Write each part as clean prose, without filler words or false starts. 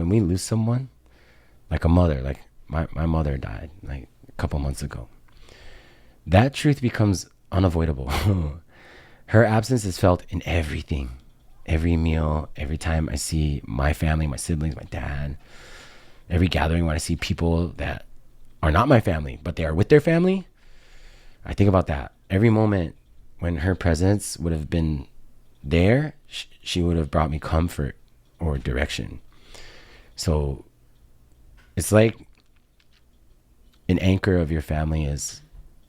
when we lose someone, like a mother, like my mother died like a couple months ago, that truth becomes unavoidable. Her absence is felt in everything, every meal, every time I see my family, my siblings, my dad, every gathering when I see people that are not my family, but they are with their family. I think about that. Every moment when her presence would have been there, she would have brought me comfort or direction. So it's like an anchor of your family is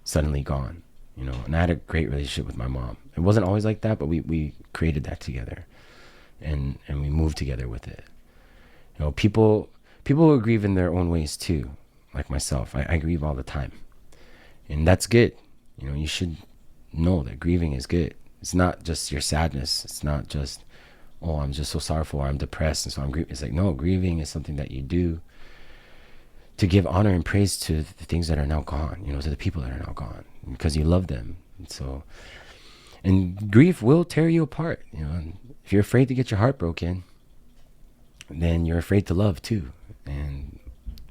suddenly gone, you know. And I had a great relationship with my mom. It wasn't always like that, but we created that together, and we moved together with it. You know, people will grieve in their own ways too, like myself. I grieve all the time, and that's good. You know, you should know that grieving is good. It's not just your sadness. It's not just, oh, I'm just so sorrowful, or I'm depressed and so I'm grieving. It's like, no, grieving is something that you do to give honor and praise to the things that are now gone, you know, to the people that are now gone, because you love them. And so, and grief will tear you apart. You know, and if you're afraid to get your heart broken, then you're afraid to love too. And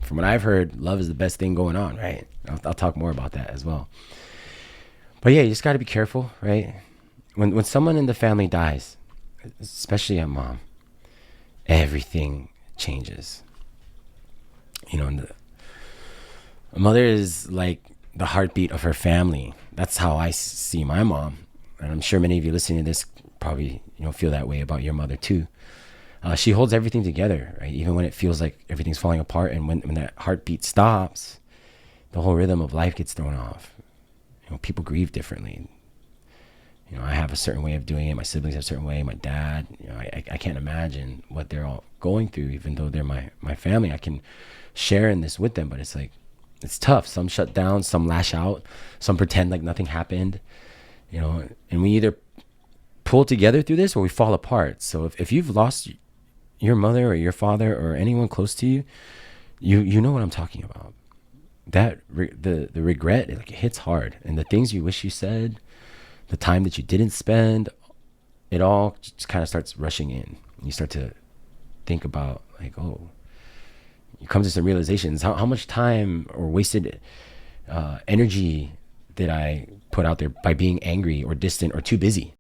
from what I've heard, love is the best thing going on, right? I'll talk more about that as well. But yeah, you just got to be careful, right? When someone in the family dies, especially a mom, everything changes. You know, and a mother is like the heartbeat of her family. That's how I see my mom, and I'm sure many of you listening to this probably, you know, feel that way about your mother too. She holds everything together, right? Even when it feels like everything's falling apart, and when that heartbeat stops, the whole rhythm of life gets thrown off. You know, people grieve differently. You know, I have a certain way of doing it. My siblings have a certain way. My dad, you know, I can't imagine what they're all going through, even though they're my family. I can share in this with them, but it's like, it's tough. Some shut down, some lash out, some pretend like nothing happened, you know, and we either pull together through this or we fall apart. So if you've lost your mother or your father or anyone close to you, you know what I'm talking about. That the regret, it hits hard, and the things you wish you said, the time that you didn't spend, it all just kind of starts rushing in. You start to think about like, oh, you come to some realizations. How much time or wasted energy did I put out there by being angry or distant or too busy?